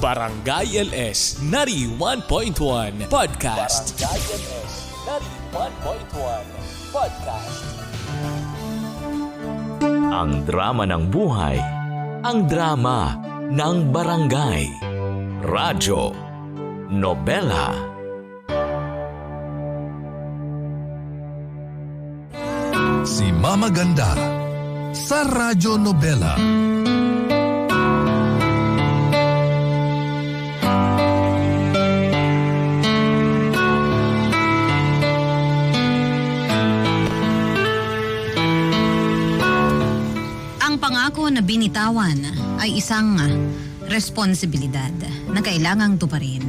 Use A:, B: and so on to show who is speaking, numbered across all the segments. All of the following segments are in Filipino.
A: Barangay LS 91.1 Podcast.
B: Barangay LS 91.1 Podcast.
C: Ang drama ng buhay, ang drama ng barangay. Radyo, nobela.
D: Si Mama Ganda sa Radyo Nobela.
E: Ang pangako na binitawan ay isang responsibilidad na kailangang tuparin.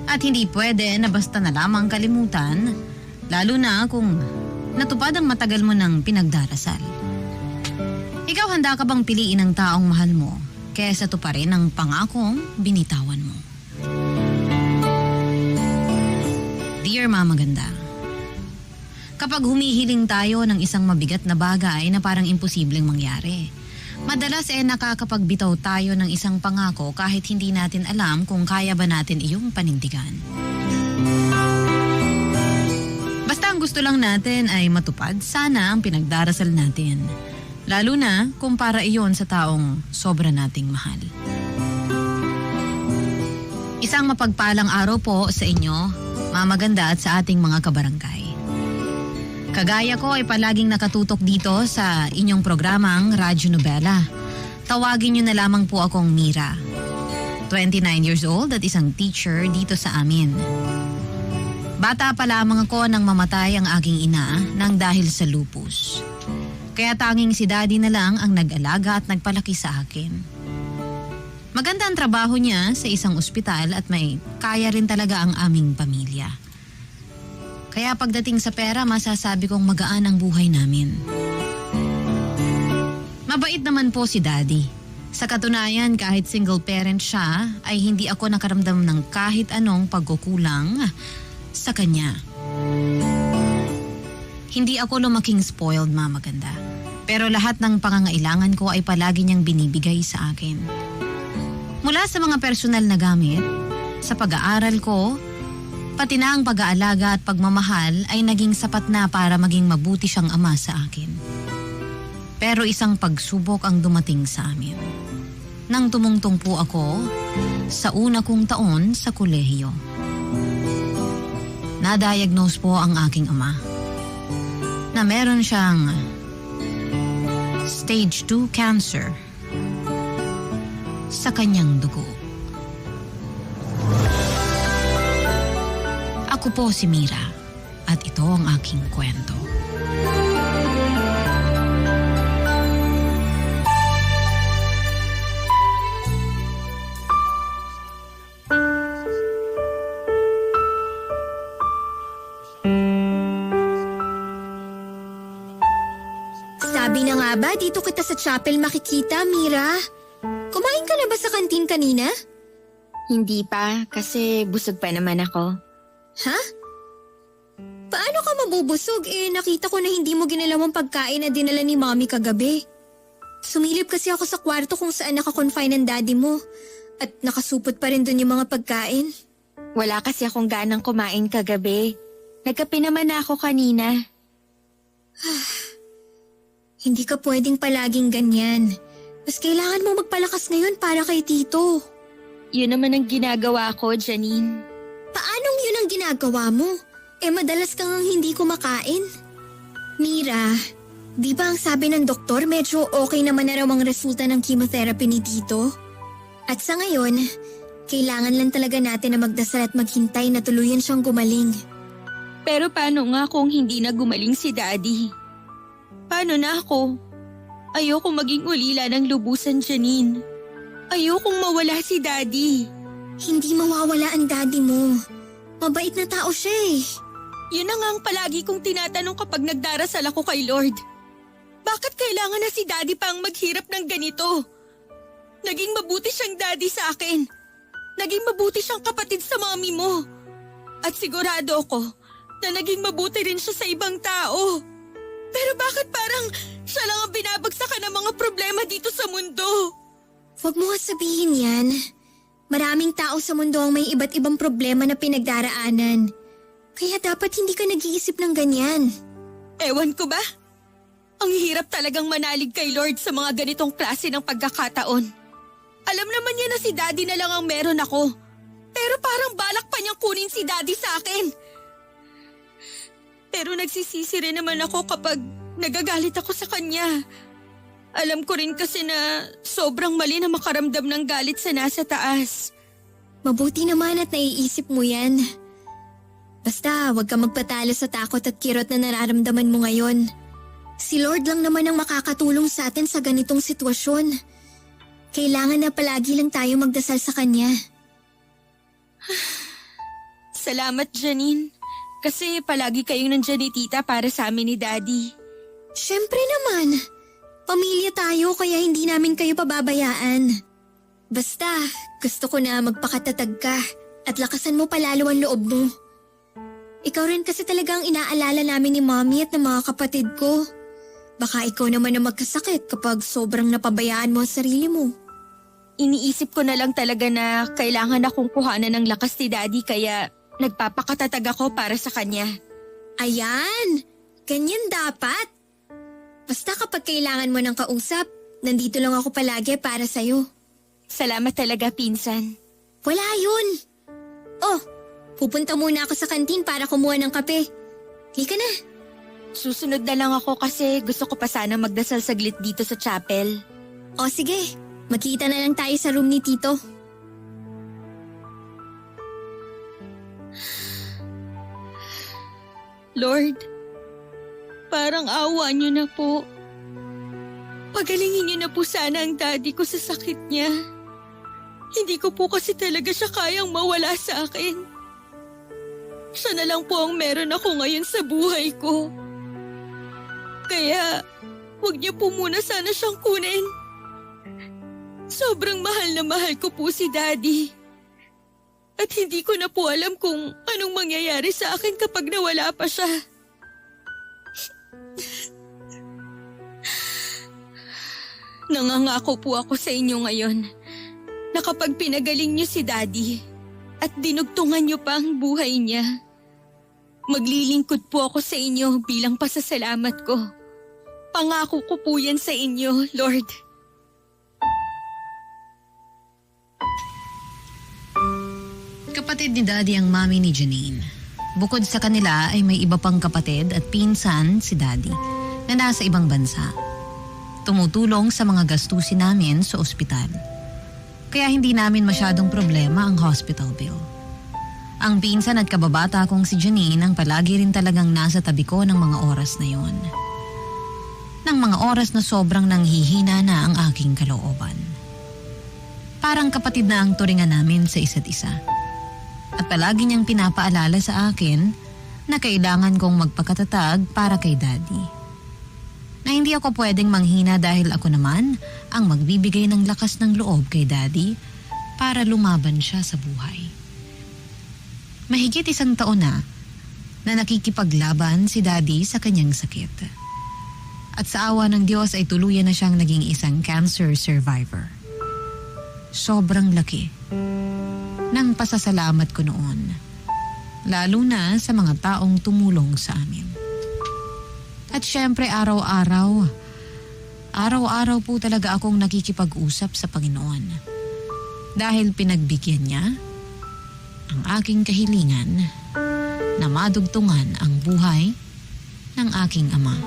E: At hindi pwede na basta na lamang kalimutan, lalo na kung natupad ang matagal mo ng pinagdarasal. Ikaw, handa ka bang piliin ang taong mahal mo kaysa tuparin ang pangakong binitawan mo? Dear Mama Ganda, kapag humihiling tayo ng isang mabigat na bagay na parang imposibleng mangyari, madalas nakakapagbitaw tayo ng isang pangako kahit hindi natin alam kung kaya ba natin iyong panindigan. Basta ang gusto lang natin ay matupad sana ang pinagdarasal natin. Lalo na kung para iyon sa taong sobra nating mahal. Isang mapagpalang araw po sa inyo, Mama Ganda, at sa ating mga kabarangay. Kagaya ko ay palaging nakatutok dito sa inyong programang Radyo Nobela. Tawagin niyo na lamang po akong Mira. 29 years old at isang teacher dito sa amin. Bata pa lamang ako nang mamatay ang aking ina nang dahil sa lupus. Kaya tanging si Daddy na lang ang nag-alaga at nagpalaki sa akin. Maganda ang trabaho niya sa isang ospital at may kaya rin talaga ang aming pamilya. Kaya pagdating sa pera, masasabi kong magaan ang buhay namin. Mabait naman po si Daddy. Sa katunayan, kahit single parent siya, ay hindi ako nakaramdam ng kahit anong pagkukulang sa kanya. Hindi ako lumaking spoiled, Mama Ganda. Pero lahat ng pangangailangan ko ay palagi niyang binibigay sa akin. Mula sa mga personal na gamit, sa pag-aaral ko, pati na ang pag-aalaga at pagmamahal ay naging sapat na para maging mabuti siyang ama sa akin. Pero isang pagsubok ang dumating sa amin. Nang tumungtong po ako sa una kong taon sa kolehiyo. Na-diagnose po ang aking ama na meron siyang stage 2 cancer sa kanyang dugo. Ako po si Mira at ito ang aking kwento.
F: Sabi na nga ba, dito kita sa chapel makikita, Mira? Kumain ka na ba sa kantin kanina?
G: Hindi pa, kasi busog pa naman ako.
F: Ha? Paano ka mabubusog? Nakita ko na hindi mo ginalawang pagkain na dinala ni Mommy kagabi. Sumilip kasi ako sa kwarto kung saan nakakonfine ang daddy mo. At nakasupot pa rin dun yung mga pagkain.
G: Wala kasi akong ganang kumain kagabi. Nagkape naman na ako kanina.
F: Hindi ka pwedeng palaging ganyan. Mas kailangan mo magpalakas ngayon para kay Tito.
G: Yun naman ang ginagawa ko, Janine.
F: Paanong yun ang ginagawa mo? Madalas kang hindi kumakain. Mira, di ba ang sabi ng doktor medyo okay naman na raw ang resulta ng chemotherapy ni Tito? At sa ngayon, kailangan lang talaga natin na magdasal at maghintay na tuluyan siyang gumaling.
G: Pero paano nga kung hindi na gumaling si Daddy? Paano na ako? Ayokong maging ulila ng lubusan, Janine. Ayokong mawala si Daddy.
F: Hindi mawawala ang daddy mo. Mabait na tao siya eh.
G: Yun na nga ang palagi kong tinatanong kapag nagdarasal ako kay Lord. Bakit kailangan na si Daddy pa ang maghirap ng ganito? Naging mabuti siyang daddy sa akin. Naging mabuti siyang kapatid sa mami mo. At sigurado ako na naging mabuti rin siya sa ibang tao. Pero bakit parang siya lang ang binabagsakan ng mga problema dito sa mundo?
F: Huwag mo nga sabihin yan. Maraming tao sa mundo ang may iba't ibang problema na pinagdaraanan. Kaya dapat hindi ka nag-iisip ng ganyan.
G: Ewan ko ba? Ang hirap talagang manalig kay Lord sa mga ganitong klase ng pagkakataon. Alam naman niya na si Daddy na lang ang meron ako. Pero parang balak pa niyang kunin si Daddy sa akin. Pero nagsisisi rin naman ako kapag nagagalit ako sa kanya. Alam ko rin kasi na sobrang mali na makaramdam ng galit sa nasa taas.
F: Mabuti naman at naiisip mo yan. Basta huwag ka magpatalo sa takot at kirot na nararamdaman mo ngayon. Si Lord lang naman ang makakatulong sa atin sa ganitong sitwasyon. Kailangan na palagi lang tayo magdasal sa Kanya.
G: Salamat, Janine. Kasi palagi kayong nandyan ni Tita para sa amin ni Daddy.
F: Siyempre naman. Pamilya tayo kaya hindi namin kayo pababayaan. Basta, gusto ko na magpakatatag ka at lakasan mo palalo ang loob mo. Ikaw rin kasi talagang inaalala namin ni Mommy at ng mga kapatid ko. Baka ikaw naman na magkasakit kapag sobrang napabayaan mo ang sarili mo.
G: Iniisip ko na lang talaga na kailangan akong kuhanan ng lakas ni Daddy kaya nagpapakatatag ako para sa kanya.
F: Ayan! Ganyan dapat! Basta kapag kailangan mo ng kausap, nandito lang ako palagi para sa'yo.
G: Salamat talaga, pinsan.
F: Wala yun! Oh, pupunta muna ako sa kantin para kumuha ng kape. Halika na.
G: Susunod na lang ako kasi gusto ko pa sana magdasal saglit dito sa chapel.
F: O sige, magkita na lang tayo sa room ni Tito.
G: Lord, parang awa niyo na po. Pagalingin niyo na po sana ang daddy ko sa sakit niya. Hindi ko po kasi talaga siya kayang mawala sa akin. Siya na lang po ang meron ako ngayon sa buhay ko. Kaya, huwag niyo po muna sana siyang kunin. Sobrang mahal na mahal ko po si Daddy. At hindi ko na po alam kung anong mangyayari sa akin kapag nawala pa siya. Nangangako po ako sa inyo ngayon na kapag pinagaling niyo si Daddy at dinugtungan niyo pa ang buhay niya, maglilingkod po ako sa inyo bilang pasasalamat ko. Pangako ko po yan sa inyo, Lord.
E: Kapatid ni Daddy ang mami ni Janine. Bukod sa kanila ay may iba pang kapatid at pinsan si Daddy na nasa ibang bansa. Tumutulong sa mga gastusin namin sa ospital. Kaya hindi namin masyadong problema ang hospital bill. Ang pinsan at kababata kong si Janine ang palagi rin talagang nasa tabi ko ng mga oras na yon. Ng mga oras na sobrang nanghihina na ang aking kalooban. Parang kapatid na ang turingan namin sa isa't isa. At palagi niyang pinapaalala sa akin na kailangan kong magpakatatag para kay Daddy. Na hindi ako pwedeng manghina dahil ako naman ang magbibigay ng lakas ng loob kay Daddy para lumaban siya sa buhay. Mahigit 1 taon na nakikipaglaban si Daddy sa kanyang sakit. At sa awa ng Diyos ay tuluyan na siyang naging isang cancer survivor. Sobrang laki ng pasasalamat ko noon, lalo na sa mga taong tumulong sa amin. At syempre araw-araw po talaga akong nakikipag-usap sa Panginoon. Dahil pinagbigyan niya ang aking kahilingan na madugtungan ang buhay ng aking ama.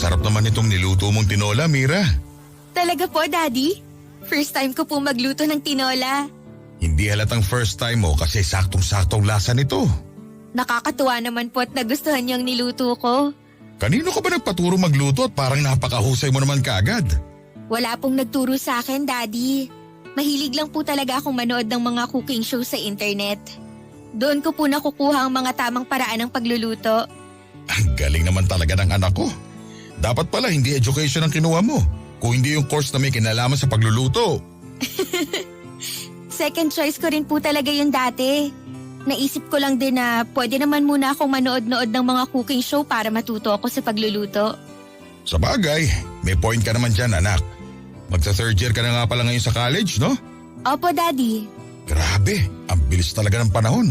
D: Sarap naman itong niluto mong tinola, Mira.
G: Talaga po, Daddy? First time ko po magluto ng tinola.
D: Hindi halatang first time mo kasi saktong-saktong lasa nito.
G: Nakakatuwa naman po at nagustuhan niyo ang niluto ko.
D: Kanino ka ba nagpaturo magluto at parang napakahusay mo naman kaagad?
G: Wala pong nagturo sa akin, Daddy. Mahilig lang po talaga akong manood ng mga cooking show sa internet. Doon ko po nakukuha ang mga tamang paraan ng pagluluto.
D: Ang galing naman talaga ng anak ko. Dapat pala hindi education ang kinuha mo, kung hindi yung course na may kinalaman sa pagluluto.
G: Second choice ko rin po talaga yun dati. naisip ko lang din na pwede naman muna akong manood-nood ng mga cooking show para matuto ako sa pagluluto.
D: Sa bagay, may point ka naman dyan anak. Magsa-third year ka na nga pala ngayon sa college, no?
G: Opo, Daddy.
D: Grabe, ang bilis talaga ng panahon.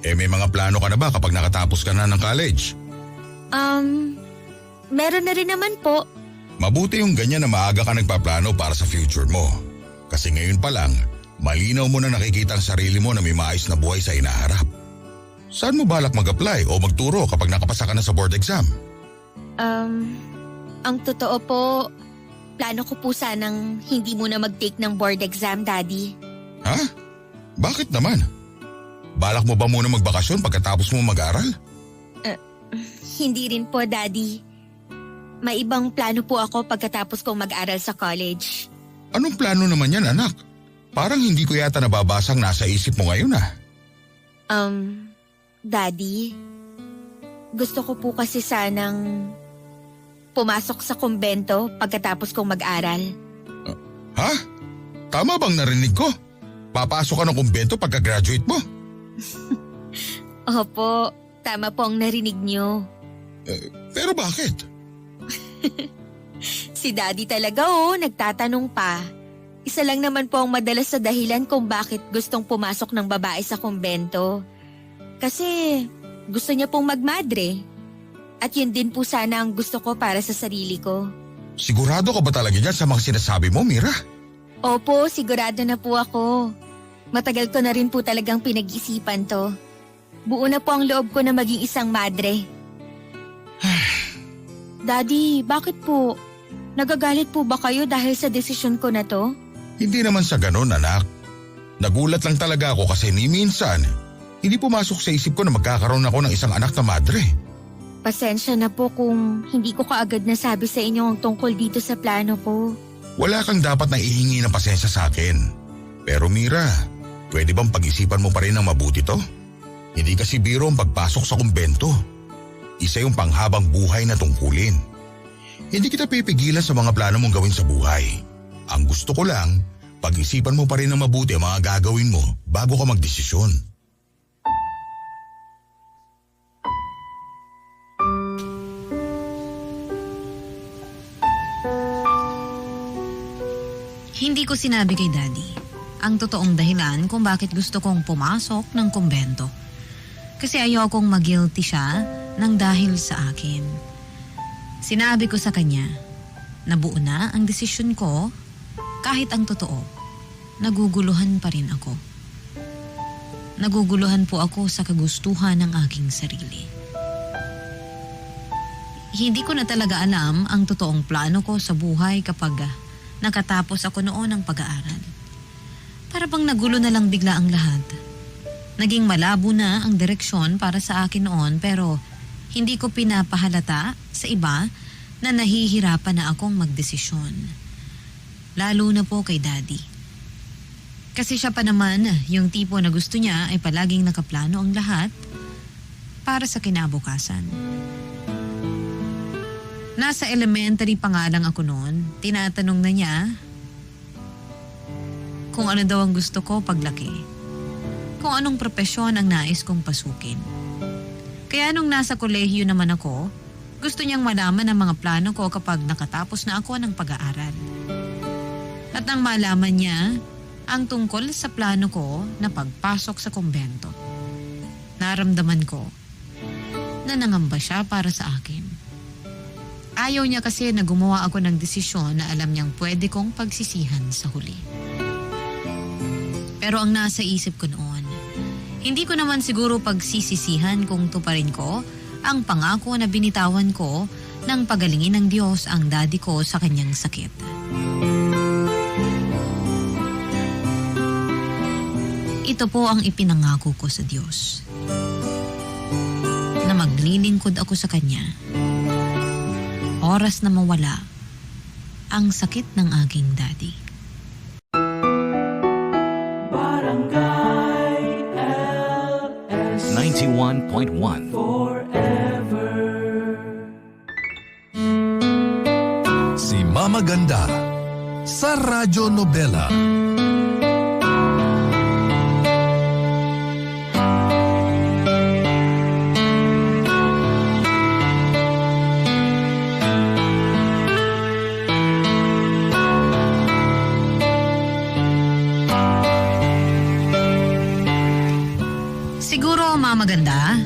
D: May mga plano ka na ba kapag nakatapos ka na ng college?
G: Meron na rin naman po.
D: Mabuti yung ganyan na maaga ka nagpaplano para sa future mo. Kasi ngayon pa lang, malinaw mo na nakikita ang sarili mo na may maayos na buhay sa inaharap. Saan mo balak mag-apply o magturo kapag nakapasa ka na sa board exam?
G: Ang totoo po, plano ko po sanang hindi muna mag-take ng board exam, Daddy.
D: Ha? Bakit naman? Balak mo ba muna magbakasyon pagkatapos mo mag-aral?
G: Hindi rin po, Daddy. May ibang plano po ako pagkatapos kong mag-aral sa college.
D: Anong plano naman yan, anak? Parang hindi ko yata nababasang nasa isip mo ngayon ah.
G: Daddy, gusto ko po kasi sanang pumasok sa kumbento pagkatapos kong mag-aral.
D: Ha? Tama bang narinig ko? Papasok ka ng kumbento pagka-graduate mo?
G: Opo, tama po ang narinig niyo.
D: Pero bakit?
G: Si Daddy talaga nagtatanong pa. Isa lang naman po ang madalas sa dahilan kung bakit gustong pumasok ng babae sa kumbento. Kasi gusto niya pong magmadre. At yun din po sana ang gusto ko para sa sarili ko.
D: Sigurado ka ba talaga dyan sa mga sinasabi mo, Mira?
G: Opo, sigurado na po ako. Matagal ko na rin po talagang pinag-isipan to. Buo na po ang loob ko na maging isang madre. Daddy, bakit po? Nagagalit po ba kayo dahil sa desisyon ko na to?
D: Hindi naman sa ganun, anak. Nagulat lang talaga ako kasi ni minsan, hindi pumasok sa isip ko na magkakaroon ako ng isang anak na madre.
G: Pasensya na po kung hindi ko kaagad nasabi sa inyo ang tungkol dito sa plano ko.
D: Wala kang dapat na ihingi ng pasensya sa akin. Pero Mira, pwede bang pag-isipan mo pa rin ng mabuti to? Hindi kasi biro ang pagpasok sa kumbento. Isa yung panghabang buhay na tungkulin. Hindi kita pipigilan sa mga plano mong gawin sa buhay. Ang gusto ko lang, pag-isipan mo pa rin ng mabuti ang mga gagawin mo bago ka magdesisyon.
E: Hindi ko sinabi kay Daddy ang totoong dahilan kung bakit gusto kong pumasok ng kumbento. Kasi ayokong mag-guilty siya ng dahil sa akin. Sinabi ko sa kanya na buo na ang desisyon ko kahit ang totoo, naguguluhan pa rin ako. Naguguluhan po ako sa kagustuhan ng aking sarili. Hindi ko na talaga alam ang totoong plano ko sa buhay kapag nakatapos ako noon ng pag-aaral. Para bang nagulo na lang bigla ang lahat. Naging malabo na ang direksyon para sa akin noon pero hindi ko pinapahalata sa iba na nahihirapan na akong magdesisyon. Lalo na po kay Daddy. Kasi siya pa naman yung tipo na gusto niya ay palaging nakaplano ang lahat para sa kinabukasan. Nasa elementary pa nga lang ako noon, tinatanong na niya kung ano daw ang gusto ko paglaki. Kung anong propesyon ang nais kong pasukin. Kaya nung nasa kolehiyo naman ako, gusto niyang malaman ang mga plano ko kapag nakatapos na ako ng pag-aaral. At nang malaman niya ang tungkol sa plano ko na pagpasok sa kumbento, naramdaman ko na nangamba siya para sa akin. Ayaw niya kasi na gumawa ako ng desisyon na alam niyang pwede kong pagsisihan sa huli. Pero ang nasa isip ko noon, hindi ko naman siguro pagsisisihan kung tuparin ko ang pangako na binitawan ko nang pagalingin ng Diyos ang daddy ko sa kanyang sakit. Ito po ang ipinangako ko sa Diyos. Na maglilingkod ako sa Kanya. Oras na mawala ang sakit ng aking daddy.
A: Barangay LS
C: 91.1
H: Si Mama Ganda sa Radyo Nobela.
E: Siguro, mamaganda,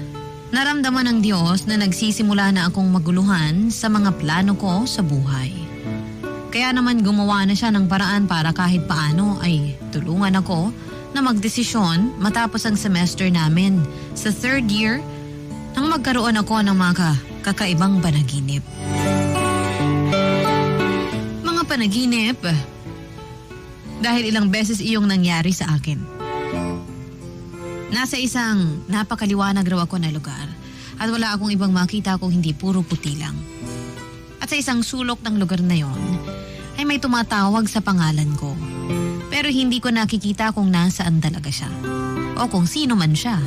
E: naramdaman ng Diyos na nagsisimula na akong maguluhan sa mga plano ko sa buhay. Kaya naman gumawa na siya ng paraan para kahit paano ay tulungan ako na magdesisyon matapos ang semester namin sa third year nang magkaroon ako ng mga kakaibang panaginip. Mga panaginip dahil ilang beses iyong nangyari sa akin. Nasa isang napakaliwanag raw ako na lugar at wala akong ibang makita kung hindi puro puti lang. At sa isang sulok ng lugar na yon ay may tumatawag sa pangalan ko. Pero hindi ko nakikita kung nasaan talaga siya o kung sino man siya.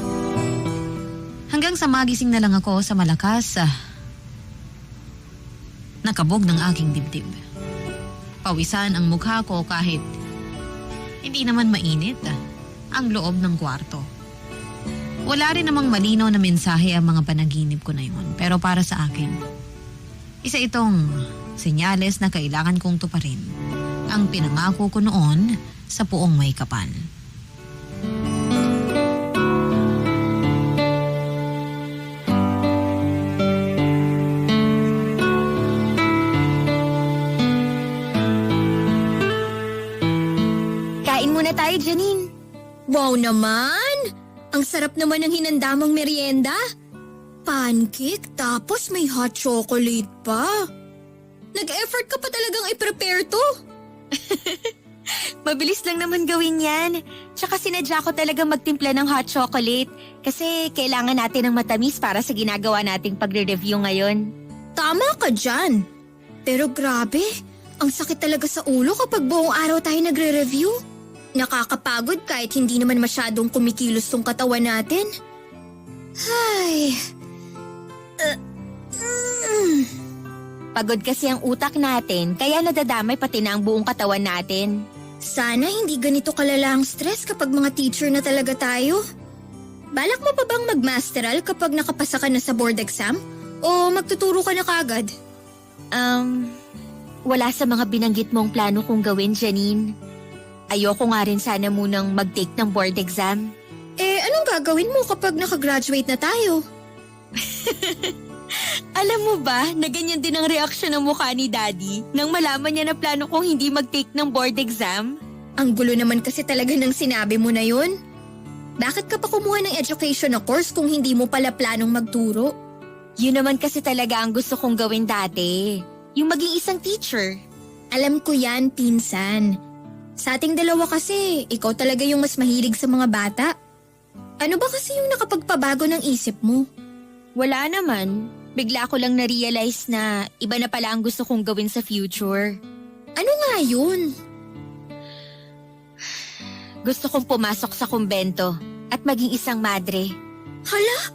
E: Hanggang sa magising na lang ako sa malakas nakabog ng aking dibdib. Pawisan ang mukha ko kahit hindi naman mainit ang loob ng kwarto. Wala rin namang malinaw na mensahe ang mga panaginip ko na yun. Pero para sa akin, isa itong senyales na kailangan kong tuparin ang pinangako ko noon sa Puong May Kapal.
F: Kain muna tayo, Janine. Wow naman! Ang sarap naman ng hinandamang merienda. Pancake tapos may hot chocolate pa. Nag-effort ka pa talagang i-prepare to.
G: Mabilis lang naman gawin yan. Tsaka sinadya ko talaga magtimpla ng hot chocolate kasi kailangan natin ng matamis para sa ginagawa nating pagre-review ngayon.
F: Tama ka dyan. Pero grabe, ang sakit talaga sa ulo kapag buong araw tayo nagre-review. Nakakapagod kahit hindi naman masyadong kumikilos tong katawan natin. Ay.
G: Pagod kasi ang utak natin kaya nadadamay pati na ang buong katawan natin.
F: Sana hindi ganito kalala ang stress kapag mga teacher na talaga tayo. Balak mo pa bang magmasteral kapag nakapasa ka na sa board exam? O magtuturo ka na kagad?
G: Wala sa mga binanggit mong plano kong gawin, Janine. Ayoko nga rin sana munang mag-take ng board exam.
F: Eh, anong gagawin mo kapag nakagraduate na tayo?
G: Alam mo ba na ganyan din ang reaksyon ng mukha ni Daddy nang malaman niya na plano kong hindi mag-take ng board exam?
F: Ang gulo naman kasi talaga ng sinabi mo na yun. Bakit ka pa kumuha ng education na course kung hindi mo pala planong magturo?
G: Yun naman kasi talaga ang gusto kong gawin dati. Yung maging isang teacher.
F: Alam ko yan, pinsan. Sa ating dalawa kasi, ikaw talaga yung mas mahilig sa mga bata. Ano ba kasi yung nakapagpabago ng isip mo?
G: Wala naman. Bigla ko lang na-realize na iba na pala ang gusto kong gawin sa future.
F: Ano nga yun?
G: Gusto kong pumasok sa kumbento at maging isang madre.
F: Hala?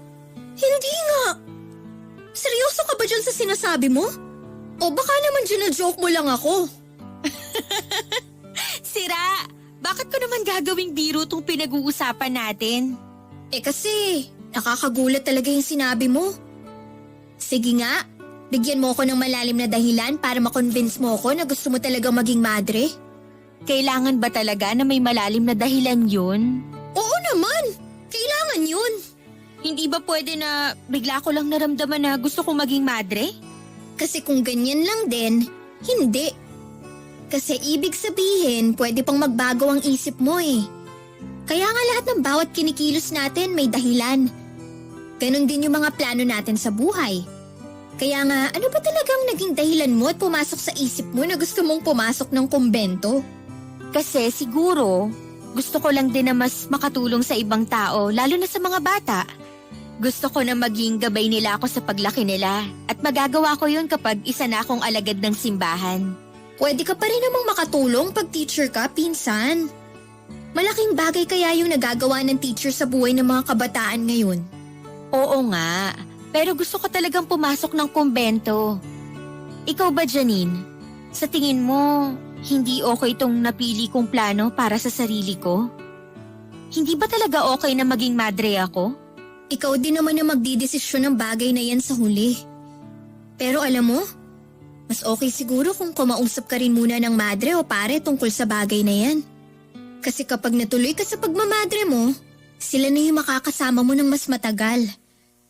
F: Hindi nga. Seryoso ka ba dyan sa sinasabi mo? O baka naman gina-joke mo lang ako?
G: Sira! Bakit ko naman gagawing biro tong pinag-uusapan natin?
F: Eh kasi, nakakagulat talaga yung sinabi mo. Sige nga, bigyan mo ako ng malalim na dahilan para makonvince mo ako na gusto mo talaga maging madre.
G: Kailangan ba talaga na may malalim na dahilan yun?
F: Oo naman! Kailangan yun!
G: Hindi ba pwede na bigla ko lang naramdaman na gusto kong maging madre?
F: Kasi kung ganyan lang din, hindi. Kasi ibig sabihin, pwede pang magbago ang isip mo eh. Kaya nga lahat ng bawat kinikilos natin may dahilan. Ganon din yung mga plano natin sa buhay. Kaya nga, ano ba talagang naging dahilan mo at pumasok sa isip mo na gusto mong pumasok ng kumbento?
G: Kasi siguro, gusto ko lang din na mas makatulong sa ibang tao, lalo na sa mga bata. Gusto ko na maging gabay nila ako sa paglaki nila at magagawa ko yun kapag isa na akong alagad ng simbahan.
F: Pwede ka pa rin namang makatulong pag teacher ka, pinsan. Malaking bagay kaya yung nagagawa ng teacher sa buhay ng mga kabataan ngayon.
G: Oo nga, pero gusto ko talagang pumasok ng kumbento. Ikaw ba, Janine? Sa tingin mo, hindi okay itong napili kong plano para sa sarili ko? Hindi ba talaga okay na maging madre ako?
F: Ikaw din naman na magdidesisyon ng bagay na yan sa huli. Pero alam mo, mas okay siguro kung kumausap ka rin muna ng madre o pare tungkol sa bagay na yan. Kasi kapag natuloy ka sa pagmamadre mo, Sila na yung makakasama mo ng mas matagal.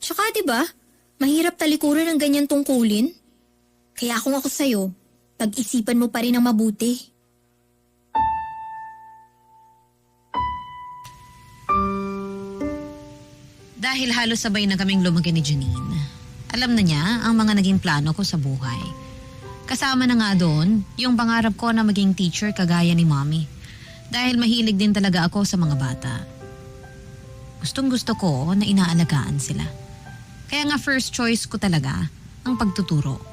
F: Tsaka 'di ba, mahirap talikuran ng ganyan tungkulin. Kaya kung ako sa'yo, pag-isipan mo pa rin ang mabuti.
E: Dahil halos sabay na kaming lumaki ni Janine, alam na niya ang mga naging plano ko sa buhay. Kasama na nga doon yung pangarap ko na maging teacher kagaya ni Mommy. Dahil mahilig din talaga ako sa mga bata. Gustong gusto ko na inaalagaan sila. Kaya nga first choice ko talaga ang pagtuturo.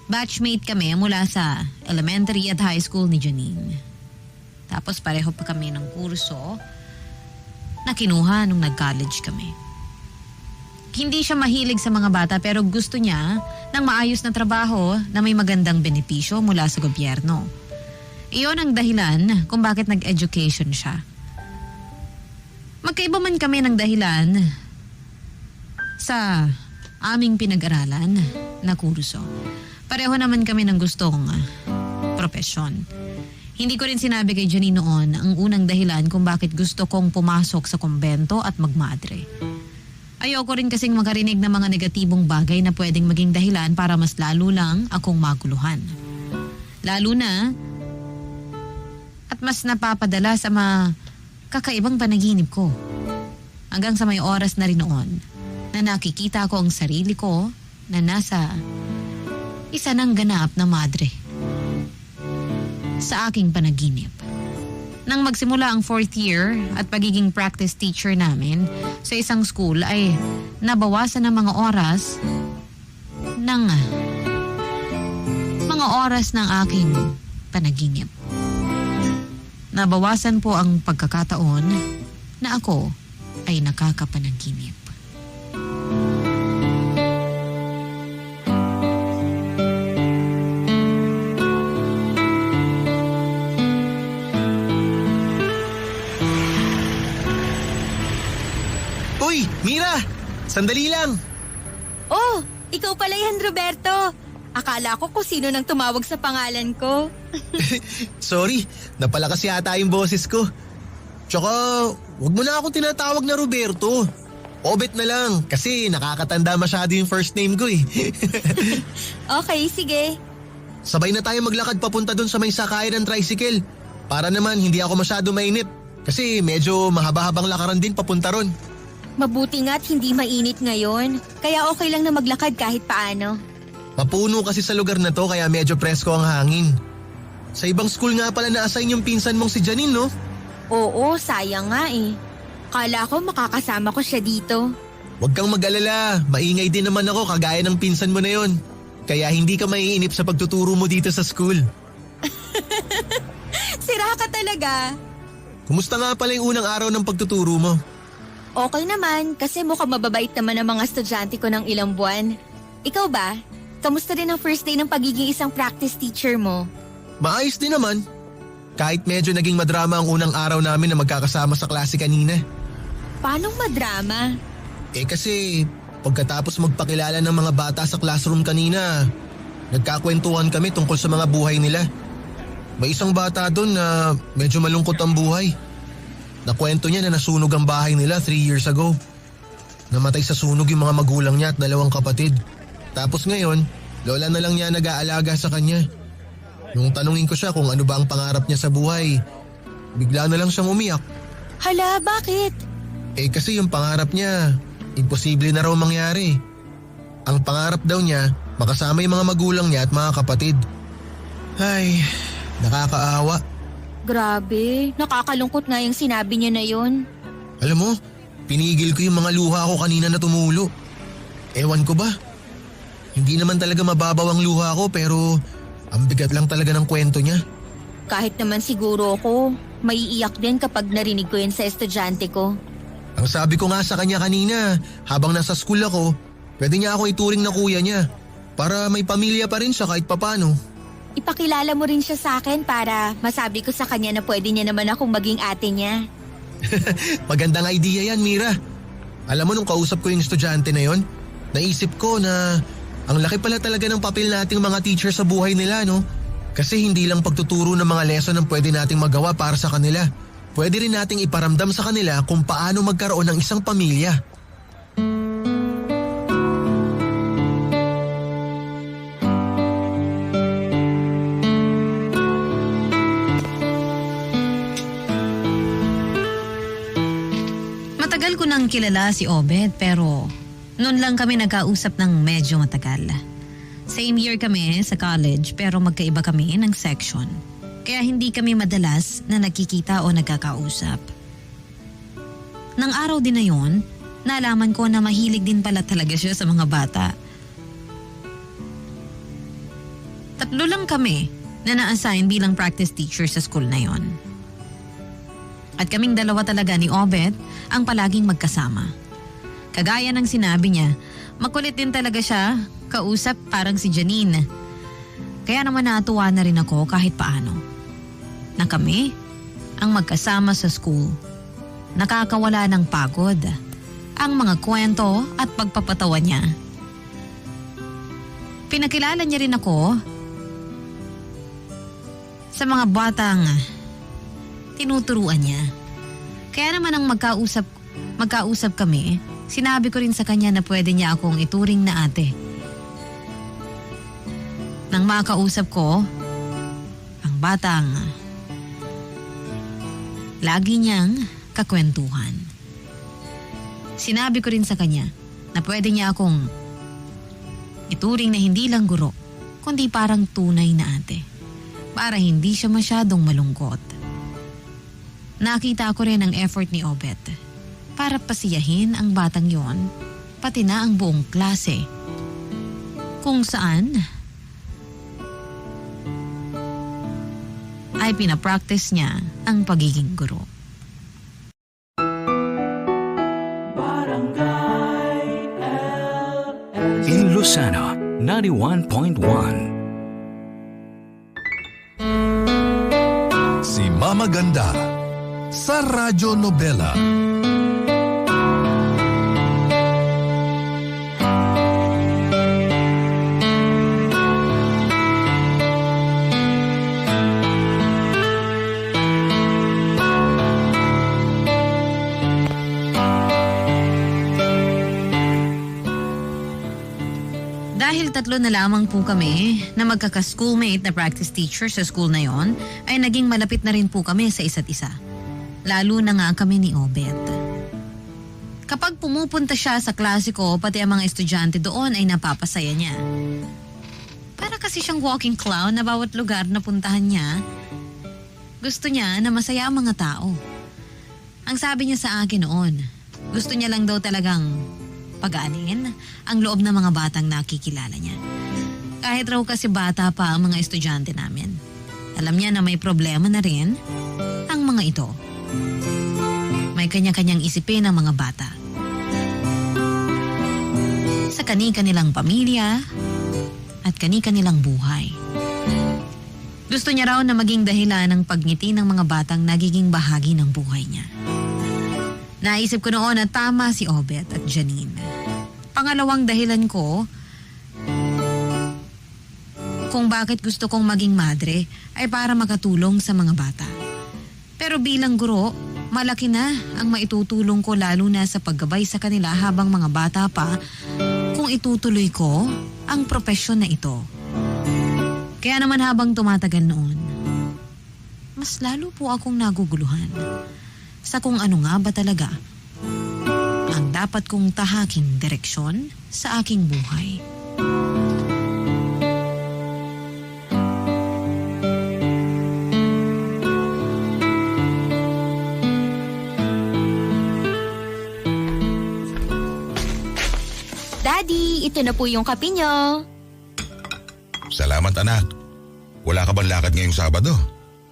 E: Batchmate kami mula sa elementary at high school ni Janine. Tapos pareho pa kami ng kurso na kinuha nung nag-college kami. Hindi siya mahilig sa mga bata pero gusto niya ng maayos na trabaho na may magandang benepisyo mula sa gobyerno. Iyon ang dahilan kung bakit nag-education siya. Magkaiba man kami ng dahilan sa aming pinag-aralan na kurso. Pareho naman kami ng gustong propesyon. Hindi ko rin sinabi kay Janine noon ang unang dahilan kung bakit gusto kong pumasok sa kumbento at magmadre. Ayoko rin kasing makarinig ng mga negatibong bagay na pwedeng maging dahilan para mas lalo lang akong maguluhan. Lalo na at mas napapadala sa mga kakaibang panaginip ko. Hanggang sa may oras na rin noon na nakikita ko ang sarili ko na nasa isa ng ganap na madre sa aking panaginip. Nang magsimula ang 4th year at pagiging practice teacher namin sa isang school ay nabawasan ng mga oras ng aking panaginip. Nabawasan po ang pagkakataon na ako ay nakakapanaginip.
I: Uy, Mira! Sandali lang!
G: Oh, ikaw pala yan, Roberto. Akala ko kung sino nang tumawag sa pangalan ko.
I: Sorry, napalakas yata yung boses ko. Tsaka, wag mo na akong tinatawag na Roberto. Obet na lang, kasi nakakatanda masyado yung first name ko eh.
G: Okay, sige.
I: Sabay na tayo maglakad papunta dun sa may sakayan ng tricycle. Para naman hindi ako masyado mainip. Kasi medyo mahaba-habang lakaran din papunta ron.
G: Mabuti nga't hindi mainit ngayon. Kaya okay lang na maglakad kahit paano.
I: Mapuno kasi sa lugar na to kaya medyo presko ang hangin. Sa ibang school nga pala na-assign yung pinsan mong si Janine, no?
G: Oo, sayang nga eh. Kala ko makakasama ko siya dito.
I: Huwag kang mag-alala, maingay din naman ako kagaya ng pinsan mo na yon. Kaya hindi ka maiinip sa pagtuturo mo dito sa school.
G: Sira ka talaga.
I: Kumusta nga pala yung unang araw ng pagtuturo mo?
G: Okay naman, kasi mukhang mababait naman ang mga estudyante ko ng ilang buwan. Ikaw ba? Kamusta din ang first day ng pagiging isang practice teacher mo?
I: Maayos din naman. Kahit medyo naging madrama ang unang araw namin na magkakasama sa klase kanina.
G: Paanong madrama?
I: Kasi pagkatapos magpakilala ng mga bata sa classroom kanina, nagkakwentuhan kami tungkol sa mga buhay nila. May isang bata doon na medyo malungkot ang buhay. Nakwento niya na nasunog ang bahay nila 3 years ago. Namatay sa sunog yung mga magulang niya at 2 kapatid. Tapos ngayon, lola na lang niya nag-aalaga sa kanya. Nung tanungin ko siya kung ano ba ang pangarap niya sa buhay, bigla na lang siyang umiyak.
G: Hala, bakit?
I: Kasi yung pangarap niya, imposible na raw mangyari. Ang pangarap daw niya, makasama yung mga magulang niya at mga kapatid. Ay, nakakaawa.
G: Grabe, nakakalungkot nga yung sinabi niya na yun.
I: Alam mo, pinigil ko yung mga luha ko kanina na tumulo. Ewan ko ba? Hindi naman talaga mababaw ang luha ko pero ang bigat lang talaga ng kwento niya.
G: Kahit naman siguro ako, maiiyak din kapag narinig ko yun sa estudyante ko.
I: Ang sabi ko nga sa kanya kanina, habang nasa school ako, pwede niya ako ituring na kuya niya para may pamilya pa rin siya kahit papano.
G: Ipakilala mo rin siya sa akin para masabi ko sa kanya na pwede niya naman akong maging ate niya.
I: Magandang idea yan, Mira. Alam mo nung kausap ko yung estudyante na yon, naisip ko na ang laki pala talaga ng papel nating mga teacher sa buhay nila, no? Kasi hindi lang pagtuturo ng mga lesson ang pwede nating magawa para sa kanila. pwede rin nating iparamdam sa kanila kung paano magkaroon ng isang pamilya.
E: Matagal ko nang kilala si Obed pero noon lang kami nagkausap ng medyo matagal. Same year kami sa college pero magkaiba kami ng section. Kaya hindi kami madalas na nagkikita o nagkakausap. Nang araw din na yon, nalaman ko na mahilig din pala talaga siya sa mga bata. 3 lang kami na na-assign bilang practice teacher sa school na yon. At kaming 2 talaga ni Obed ang palaging magkasama. Kagaya ng sinabi niya, makulit din talaga siya, kausap parang si Janine. Kaya naman natuwa na rin ako kahit paano. Na kami ang magkasama sa school. Nakakawala ng pagod, ang mga kwento at pagpapatawa niya. Pinakilala niya rin ako sa mga batang tinuturuan niya. Kaya naman ang magkausap kami, sinabi ko rin sa kanya na pwede niya akong ituring na ate. Nang makausap ko, ang batang lagi niyang kakwentuhan. Sinabi ko rin sa kanya na pwede niya akong ituring na hindi lang guro, kundi parang tunay na ate. Para hindi siya masyadong malungkot. Nakita ko rin ang effort ni Obed para pasiyahin ang batang yon, pati na ang buong klase. Kung saan ay pinapractice niya ang pagiging guro.
C: In Lucena, 91.1.
H: Si Mama Ganda sa Radyo Nobela.
E: Dahil 3 na lamang po kami na magkaka-schoolmate na practice teacher sa school na yon, ay naging malapit na rin po kami sa isa't isa. Lalo na nga kami ni Obed. Kapag pumupunta siya sa klase ko, pati ang mga estudyante doon ay napapasaya niya. Para kasi siyang walking clown na bawat lugar na puntahan niya, gusto niya na masaya ang mga tao. Ang sabi niya sa akin noon, gusto niya lang daw talagang pagaanin ang loob ng mga batang nakikilala niya. Kahit raw kasi bata pa ang mga estudyante namin. Alam niya na may problema na rin ang mga ito. May kanya-kanyang isipin ang mga bata. Sa kani-kanilang pamilya at kani-kanilang buhay. Gusto niya raw na maging dahilan ng pagngiti ng mga batang nagiging bahagi ng buhay niya. Naisip ko noon na tama si Obed at Janine. Pangalawang dahilan ko kung bakit gusto kong maging madre ay para makatulong sa mga bata. Pero bilang guro, malaki na ang maitutulong ko lalo na sa paggabay sa kanila habang mga bata pa kung itutuloy ko ang propesyon na ito. Kaya naman habang tumatagal noon, mas lalo po akong naguguluhan sa kung ano nga ba talaga ang dapat kong tahaking direksyon sa aking buhay.
G: Daddy, ito na po yung kape nyo.
D: Salamat anak. Wala ka bang lakad ngayong Sabado?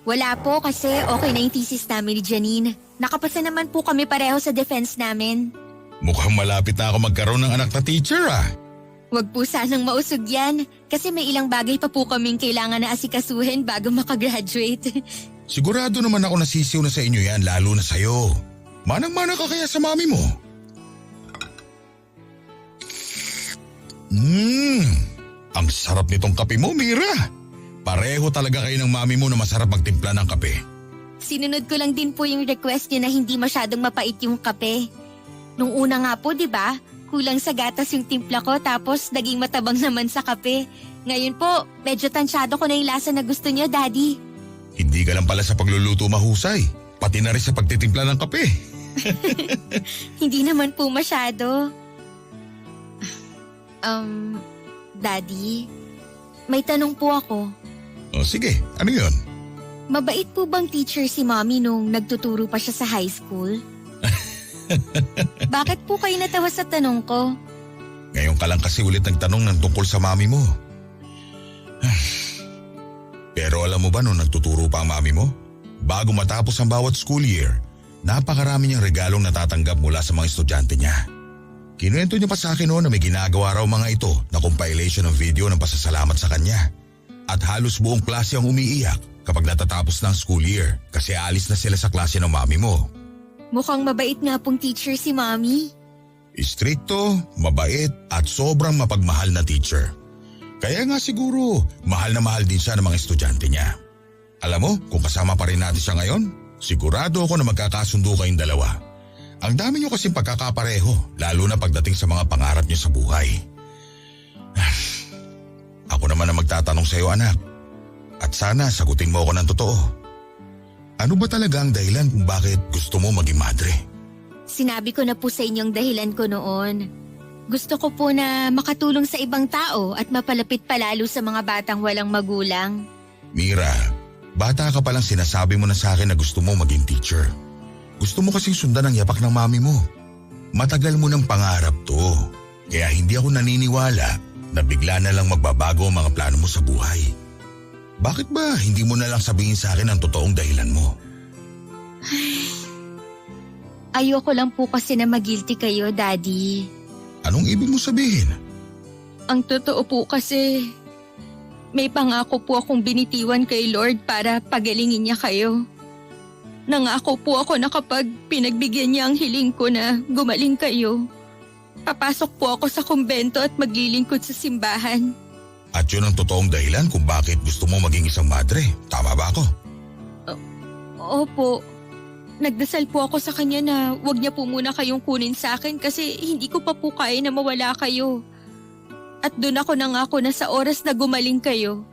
G: Wala po kasi okay na yung thesis namin ni Janine. Nakapasa naman po kami pareho sa defense namin.
D: Mukhang malapit na ako magkaroon ng anak na teacher ah.
G: Huwag po sanang mausog yan kasi may ilang bagay pa po kaming kailangan na asikasuhin bago makagraduate.
D: Sigurado naman ako nasisiw na sa inyo yan, lalo na sa'yo. Manang-mana ka kaya sa mami mo? Ang sarap nitong kape mo, Mira. Pareho talaga kayo ng mami mo na masarap magtimpla ng kape.
G: Sinunod ko lang din po yung request niyo na hindi masyadong mapait yung kape. Nung una nga po, di ba? Kulang sa gatas yung timpla ko tapos naging matabang naman sa kape. Ngayon po, medyo tansyado ko na yung lasa na gusto niyo, Daddy.
D: Hindi ka lang pala sa pagluluto mahusay, pati na rin sa pagtitimpla ng kape.
G: Hindi naman po masyado. Daddy, may tanong po ako.
D: O sige, ano yun?
G: Mabait po bang teacher si Mommy nung nagtuturo pa siya sa high school? Bakit po kayo natawa sa tanong ko?
D: Ngayon ka lang kasi ulit nagtanong ng tungkol sa mami mo. Pero alam mo ba nung nagtuturo pa ang mami mo? Bago matapos ang bawat school year, napakarami niyang regalong natatanggap mula sa mga estudyante niya. Kinuwento niya pa sa akin noon na may ginagawa raw mga ito na compilation ng video ng pasasalamat sa kanya. At halos buong klase ang umiiyak kapag natatapos ng school year kasi alis na sila sa klase ng mami mo.
G: Mukhang mabait nga pong teacher si Mommy.
D: Istrikto, mabait at sobrang mapagmahal na teacher. Kaya nga siguro mahal na mahal din siya ng mga estudyante niya. Alam mo, kung kasama pa rin natin siya ngayon, sigurado ako na magkakasundo kayong dalawa. Ang dami niyo kasing pagkakapareho, lalo na pagdating sa mga pangarap niyo sa buhay. Ako naman ang magtatanong sa iyo, anak. At sana sagutin mo ako ng totoo. Ano ba talaga ang dahilan kung bakit gusto mo maging madre?
G: Sinabi ko na po sa inyong dahilan ko noon. Gusto ko po na makatulong sa ibang tao at mapalapit palalo sa mga batang walang magulang.
D: Mira, bata ka palang sinasabi mo na sa akin na gusto mo maging teacher. Gusto mo kasing sundan ang yapak ng mami mo. Matagal mo ng pangarap to. Kaya hindi ako naniniwala na bigla na lang magbabago ang mga plano mo sa buhay. Bakit ba hindi mo na lang sabihin sa akin ang totoong dahilan mo?
G: Ayoko lang po kasi na magilty kayo, Daddy.
D: Anong ibig mo sabihin?
G: Ang totoo po kasi, may pangako po akong binitiwan kay Lord para pagalingin niya kayo. Nangako po ako na kapag pinagbigyan niya ang hiling ko na gumaling kayo, papasok po ako sa kumbento at maglilingkod sa simbahan.
D: At yun ang totoong dahilan kung bakit gusto mo maging isang madre. Tama ba ako?
G: Opo. Nagdasal po ako sa kanya na wag niya po muna kayong kunin sa akin kasi hindi ko pa po kaya na mawala kayo. At doon ako nangako na sa oras na gumaling kayo,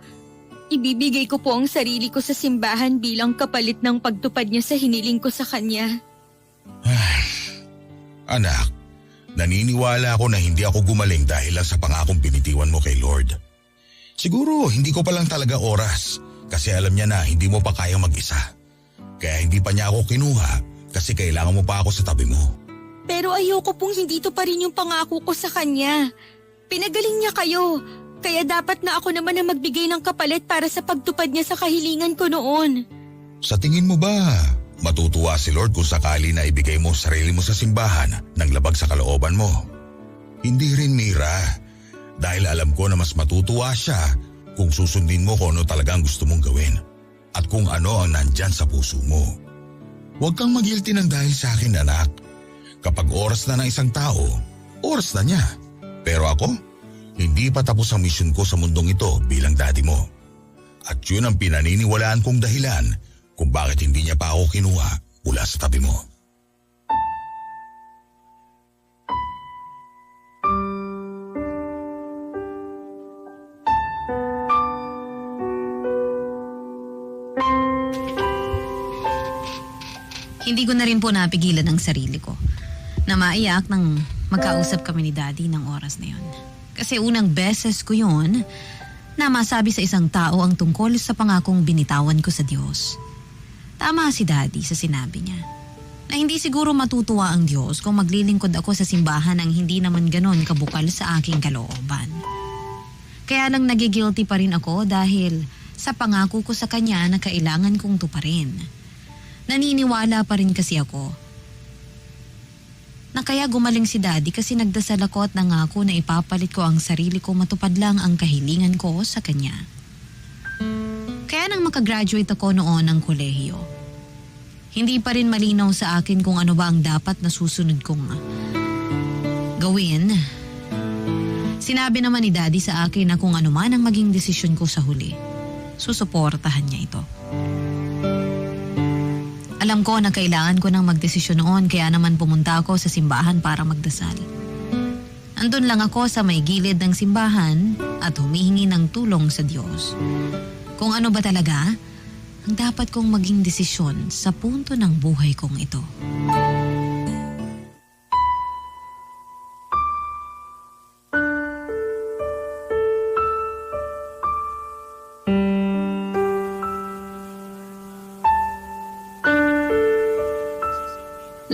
G: ibibigay ko po ang sarili ko sa simbahan bilang kapalit ng pagtupad niya sa hiniling ko sa kanya.
D: Anak, naniniwala ako na hindi ako gumaling dahil lang sa pangakong binitiwan mo kay Lord. Siguro hindi ko pa lang talaga oras kasi alam niya na hindi mo pa kaya mag-isa. Kaya hindi pa niya ako kinuha kasi kailangan mo pa ako sa tabi mo.
G: Pero ayoko pong hindi to pa rin yung pangako ko sa kanya. Pinagaling niya kayo, kaya dapat na ako naman ang magbigay ng kapalit para sa pagtupad niya sa kahilingan ko noon.
D: Sa tingin mo ba, matutuwa si Lord kung sakali na ibigay mo sarili mo sa simbahan ng labag sa kalooban mo? Hindi rin, Mira. Dahil alam ko na mas matutuwa siya kung susundin mo kung ano talaga ang gusto mong gawin at kung ano ang nandyan sa puso mo. Huwag kang mag-guilty ng dahil sa akin, anak. Kapag oras na ng isang tao, oras na niya. Pero ako, hindi pa tapos ang misyon ko sa mundong ito bilang daddy mo. At yun ang pinaniniwalaan kong dahilan kung bakit hindi niya pa ako kinuha mula sa tabi mo.
E: Hindi ko na rin po napigilan ang sarili ko na maiyak nang magkausap kami ni Daddy ng oras na yon. Kasi unang beses ko yon na masabi sa isang tao ang tungkol sa pangakong binitawan ko sa Diyos. Tama si Daddy sa sinabi niya na hindi siguro matutuwa ang Diyos kung maglilingkod ako sa simbahan ang hindi naman ganon kabukal sa aking kalooban. Kaya lang nagigilty pa rin ako dahil sa pangako ko sa Kanya na kailangan kong tuparin. Naniniwala pa rin kasi ako na kaya gumaling si Daddy kasi nagdasal ako at nangako na ipapalit ko ang sarili ko matupad lang ang kahilingan ko sa Kanya. Kaya nang makagraduate ako noon ng kolehiyo, hindi pa rin malinaw sa akin kung ano ba ang dapat na susunod kong gawin. Sinabi naman ni Daddy sa akin na kung ano man ang maging desisyon ko sa huli, susuportahan niya ito. Alam ko na kailangan ko ng magdesisyon noon kaya naman pumunta ako sa simbahan para magdasal. Andun lang ako sa may gilid ng simbahan at humihingi ng tulong sa Diyos. Kung ano ba talaga ang dapat kong maging desisyon sa punto ng buhay kong ito.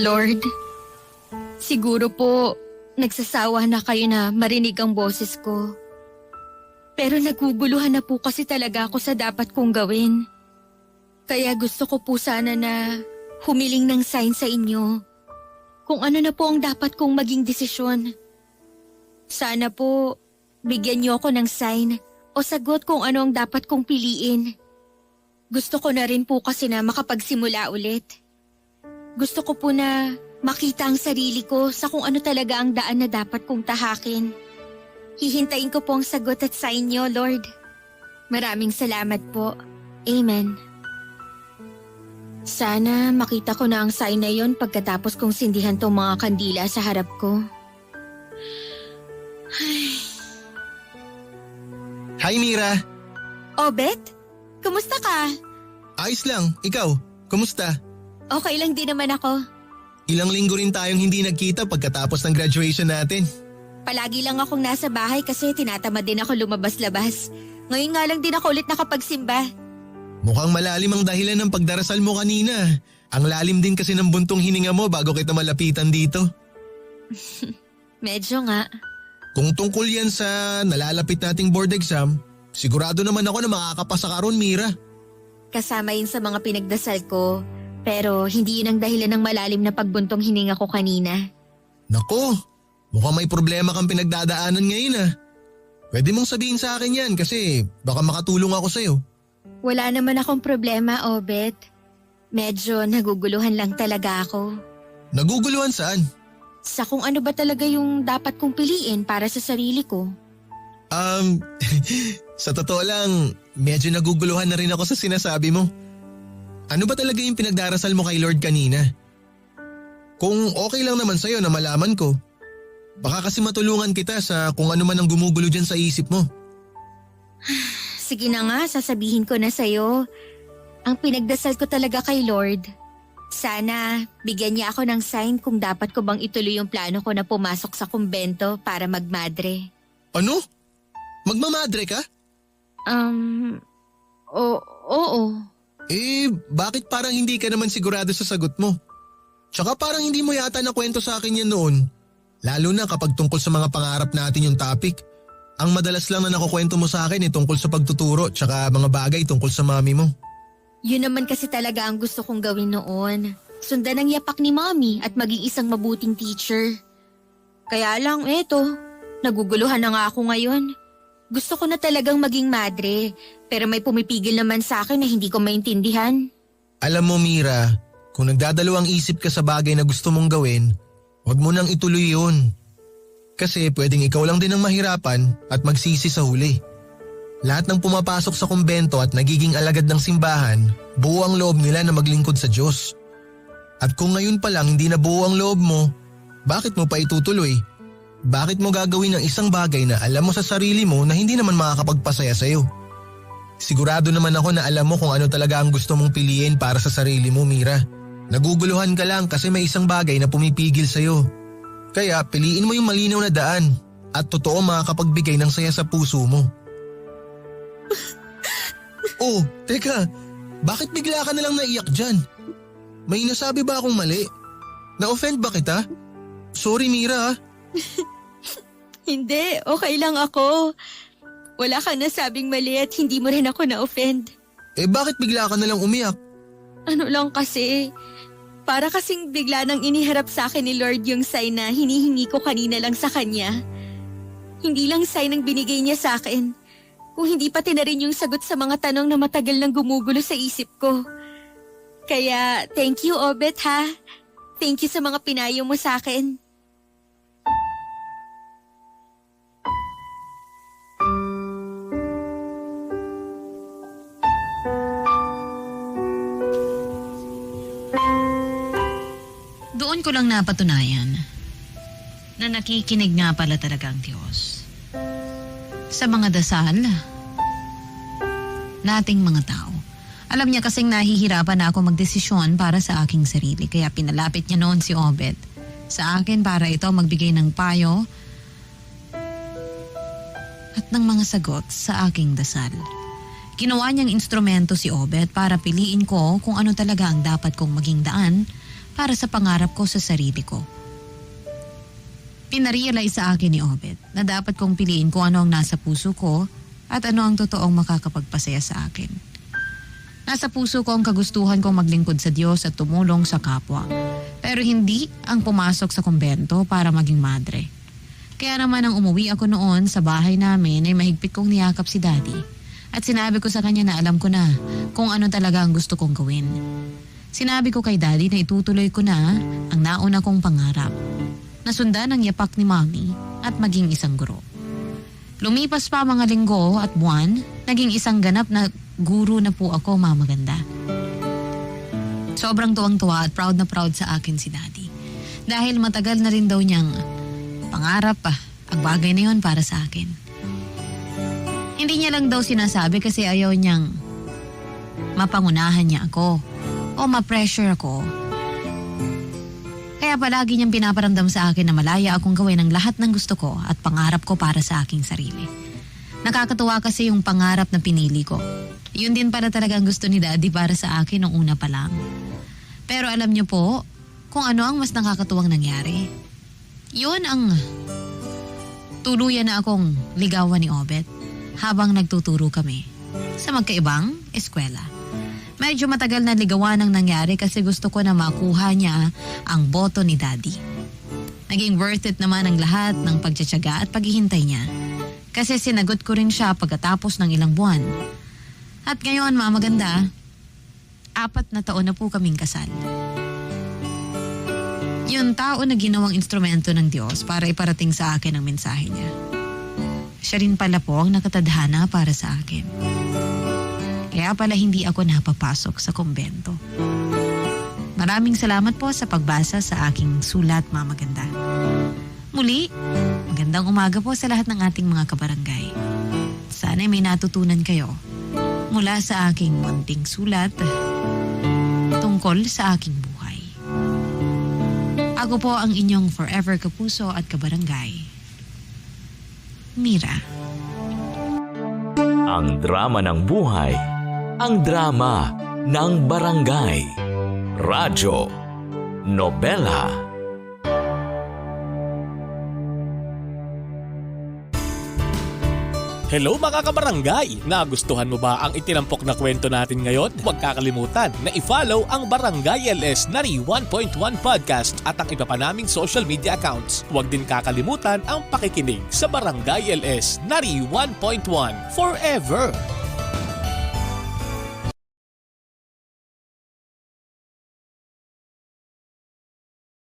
G: Lord, siguro po nagsasawa na kayo na marinig ang boses ko. Pero naguguluhan na po kasi talaga ako sa dapat kong gawin. Kaya gusto ko po sana na humiling ng sign sa inyo kung ano na po ang dapat kong maging desisyon. Sana po bigyan niyo ako ng sign o sagot kung ano ang dapat kong piliin. Gusto ko na rin po kasi na makapagsimula ulit. Gusto ko po na makita ang sarili ko sa kung ano talaga ang daan na dapat kong tahakin. Hihintayin ko po ang sagot at sign niyo, Lord. Maraming salamat po. Amen. Sana makita ko na ang sign na yon pagkatapos kong sindihan tong mga kandila sa harap ko.
I: Hi Mira!
G: Oh, Beth? Kumusta ka?
I: Ayos lang, ikaw, kumusta?
G: Okay lang din naman ako.
I: Ilang linggo rin tayong hindi nagkita pagkatapos ng graduation natin.
G: Palagi lang akong nasa bahay kasi tinatamad din ako lumabas-labas. Ngayon nga lang din ako ulit nakapagsimba.
I: Mukhang malalim ang dahilan ng pagdarasal mo kanina. Ang lalim din kasi ng buntong hininga mo bago kita malapitan dito.
G: Medyo nga.
I: Kung tungkol yan sa nalalapit nating board exam, sigurado naman ako na makakapasa ka ron, Mira.
G: Kasama yun sa mga pinagdasal ko. Pero hindi yun ang dahilan ng malalim na pagbuntong hininga ko kanina.
I: Nako, mukhang may problema kang pinagdadaanan ngayon ah. Pwede mong sabihin sa akin yan kasi baka makatulong ako sa'yo.
G: Wala naman akong problema, Obet. Medyo naguguluhan lang talaga ako.
I: Naguguluhan saan?
G: Sa kung ano ba talaga yung dapat kong piliin para sa sarili ko.
I: Sa totoo lang, medyo naguguluhan na rin ako sa sinasabi mo. Ano ba talaga yung pinagdarasal mo kay Lord kanina? Kung okay lang naman sa'yo na malaman ko, baka kasi matulungan kita sa kung ano man ang gumugulo dyan sa isip mo.
G: Sige na nga, sasabihin ko na sa'yo. Ang pinagdasal ko talaga kay Lord. Sana bigyan niya ako ng sign kung dapat ko bang ituloy yung plano ko na pumasok sa kumbento para magmadre.
I: Ano? Magmamadre ka?
G: Oo.
I: Bakit parang hindi ka naman sigurado sa sagot mo? Tsaka parang hindi mo yata nakwento sa akin yan noon. Lalo na kapag tungkol sa mga pangarap natin yung topic. Ang madalas lang na nakukwento mo sa akin tungkol sa pagtuturo tsaka mga bagay tungkol sa mami mo.
G: Yun naman kasi talaga ang gusto kong gawin noon. Sundan ang yapak ni Mami at maging isang mabuting teacher. Kaya lang naguguluhan na nga ako ngayon. Gusto ko na talagang maging madre, pero may pumipigil naman sa akin na hindi ko maintindihan.
I: Alam mo Mira, kung nagdadalawang isip ka sa bagay na gusto mong gawin, huwag mo nang ituloy yun. Kasi pwedeng ikaw lang din ang mahirapan at magsisi sa huli. Lahat ng pumapasok sa kumbento at nagiging alagad ng simbahan, buo ang loob nila na maglingkod sa Diyos. At kung ngayon pa lang hindi na buo ang loob mo, bakit mo pa itutuloy? Bakit mo gagawin ang isang bagay na alam mo sa sarili mo na hindi naman makakapagpasaya sa'yo? Sigurado naman ako na alam mo kung ano talaga ang gusto mong piliin para sa sarili mo, Mira. Naguguluhan ka lang kasi may isang bagay na pumipigil sa'yo. Kaya piliin mo yung malinaw na daan at totoo makakapagbigay ng saya sa puso mo. Oh, teka, bakit bigla ka nalang naiyak dyan? May nasabi ba akong mali? Na-offend ba kita? Sorry Mira.
G: Hindi, okay lang ako. Wala kang nasabing mali at hindi mo rin ako na-offend.
I: Bakit bigla ka nalang umiyak?
G: Ano lang kasi, para kasing bigla nang iniharap sa akin ni Lord yung sign na hinihingi ko kanina lang sa kanya. Hindi lang sign ang binigay niya sa akin, kung hindi pati na rin yung sagot sa mga tanong na matagal nang gumugulo sa isip ko. Kaya thank you Obet ha. Thank you sa mga pinayo mo sa akin.
E: Doon ko lang napatunayan na nakikinig nga pala talaga ang Diyos sa mga dasal nating mga tao. Alam niya kasing nahihirapan na ako magdesisyon para sa aking sarili, kaya pinalapit niya noon si Obed sa akin para ito magbigay ng payo at ng mga sagot sa aking dasal. Ginawa niyang instrumento si Obed para piliin ko kung ano talaga ang dapat kong maging daan para sa pangarap ko sa sarili ko. Pinarealize sa akin ni Obed na dapat kong piliin kung ano ang nasa puso ko at ano ang totoong makakapagpasaya sa akin. Nasa puso ko ang kagustuhan kong maglingkod sa Diyos at tumulong sa kapwa. Pero hindi ang pumasok sa kumbento para maging madre. Kaya naman nang umuwi ako noon sa bahay namin ay mahigpit kong niyakap si Daddy. At sinabi ko sa kanya na alam ko na kung ano talaga ang gusto kong gawin. Sinabi ko kay Daddy na itutuloy ko na ang nauna kong pangarap. Nasundan ang yapak ni Mommy at maging isang guro. Lumipas pa mga linggo at buwan, naging isang ganap na guro na po ako, Mama Ganda. Sobrang tuwang-tuwa at proud na proud sa akin si Daddy. Dahil matagal na rin daw niyang pangarap pa ang bagay na yun para sa akin. Hindi niya lang daw sinasabi kasi ayaw niyang mapangunahan niya ako o ma-pressure ako. Kaya palagi niyang pinaparamdam sa akin na malaya akong gawin ang lahat ng gusto ko at pangarap ko para sa aking sarili. Nakakatuwa kasi yung pangarap na pinili ko. Yun din pala talaga ang gusto ni Daddy para sa akin nung una pa lang. Pero alam niyo po kung ano ang mas nakakatuwang nangyari. Yun ang tuluyan na akong ligawan ni Obed habang nagtuturo kami sa magkaibang eskwela. Medyo matagal na ligawan ang nangyari kasi gusto ko na makuha niya ang boto ni Daddy. Naging worth it naman ang lahat ng pagtsatsaga at paghihintay niya. Kasi sinagot ko rin siya pagkatapos ng ilang buwan. At ngayon, Mama Ganda, 4 na taon na po kaming kasal. Yung tao na ginawang instrumento ng Diyos para iparating sa akin ang mensahe niya. Siya rin pala po ang nakatadhana para sa akin. Kaya pala hindi ako napapasok sa kumbento. Maraming salamat po sa pagbasa sa aking sulat, Mama Ganda. Muli, magandang umaga po sa lahat ng ating mga kabarangay. Sana may natutunan kayo mula sa aking munting sulat tungkol sa aking buhay. Ako po ang inyong forever kapuso at kabarangay, Mira.
C: Ang drama ng buhay, ang drama ng barangay. Radyo Nobela.
B: Hello mga kabarangay! Nagustuhan mo ba ang itinampok na kwento natin ngayon? Huwag kakalimutan na i-follow ang Barangay LS 91.1 Podcast at ang iba pa naming social media accounts. Huwag din kakalimutan ang pakikinig sa Barangay LS 91.1 Forever!